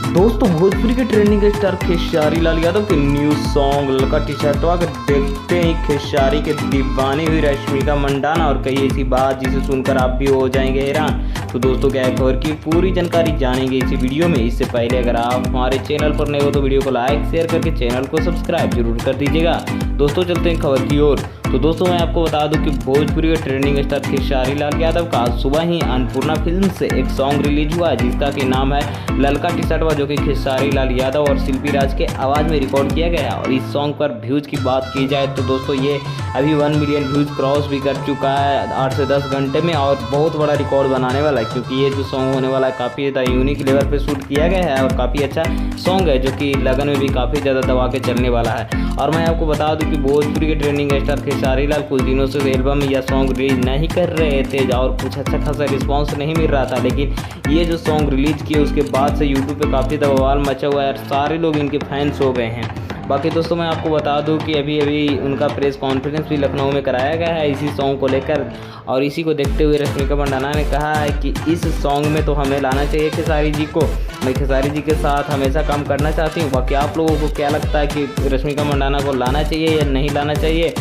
दोस्तों भोजपुरी के trending star Khesari Lal Yadav के न्यू सॉन्ग ललका टी शर्टवा के देखते ही खेसारी के दीवानी हुई रश्मिका मंडाना और कही ऐसी बात जिसे सुनकर आप भी हो जाएंगे हैरान। तो दोस्तों क्या है, खबर की पूरी जानकारी जानेंगे इसी वीडियो में। इससे पहले अगर आप हमारे चैनल पर नए हो तो वीडियो को लाइक शेयर करके चैनल को सब्सक्राइब जरूर कर दीजिएगा। दोस्तों चलते हैं खबर की ओर। तो दोस्तों मैं आपको बता दूं कि भोजपुरी के ट्रेंडिंग स्टार खेसारी लाल यादव का आज सुबह ही अन्नपूर्णा फिल्म से एक सॉन्ग रिलीज हुआ जिसका कि नाम है ललका टी शर्टवा, जो कि खेसारी लाल यादव और शिल्पी राज के आवाज़ में रिकॉर्ड किया गया। और इस सॉन्ग पर व्यूज़ की बात की जाए तो दोस्तों ये अभी 1 मिलियन व्यूज़ क्रॉस भी कर चुका है 8 से 10 घंटे में, और बहुत बड़ा रिकॉर्ड बनाने वाला है क्योंकि ये जो सॉन्ग होने वाला है काफ़ी ज़्यादा यूनिक लेवल पे शूट किया गया है और काफ़ी अच्छा सॉन्ग है जो कि लगन में भी काफ़ी ज़्यादा दबा के चलने वाला है। और मैं आपको बता दूं कि भोजपुरी के ट्रेंडिंग स्टार खेसारी लाल कुछ दिनों से एल्बम या सॉन्ग रिलीज नहीं कर रहे थे और कुछ अच्छा खासा रिस्पांस नहीं मिल रहा था, लेकिन ये जो सॉन्ग रिलीज किए उसके बाद से यूट्यूब पे काफ़ी बवाल मचा हुआ है और सारे लोग इनके फैंस हो गए हैं। बाकी दोस्तों मैं आपको बता दूं कि अभी उनका प्रेस कॉन्फ्रेंस भी लखनऊ में कराया गया है इसी सॉन्ग को लेकर, और इसी को देखते हुए रश्मिका मंडाना ने कहा है कि इस सॉन्ग में तो हमें लाना चाहिए खेसारी जी को, मैं खेसारी जी के साथ हमेशा काम करना चाहती हूँ। बाकी आप लोगों को क्या लगता है कि रश्मिका मंडाना को लाना चाहिए या नहीं लाना चाहिए,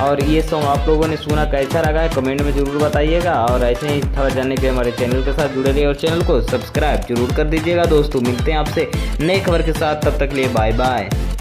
और ये सॉन्ग आप लोगों ने सुना कैसा लगा है कमेंट में ज़रूर बताइएगा। और ऐसे ही खबर जानने के लिए हमारे चैनल के साथ जुड़े रहिए और चैनल को सब्सक्राइब जरूर कर दीजिएगा। दोस्तों मिलते हैं आपसे नई खबर के साथ, तब तक के लिए बाय बाय।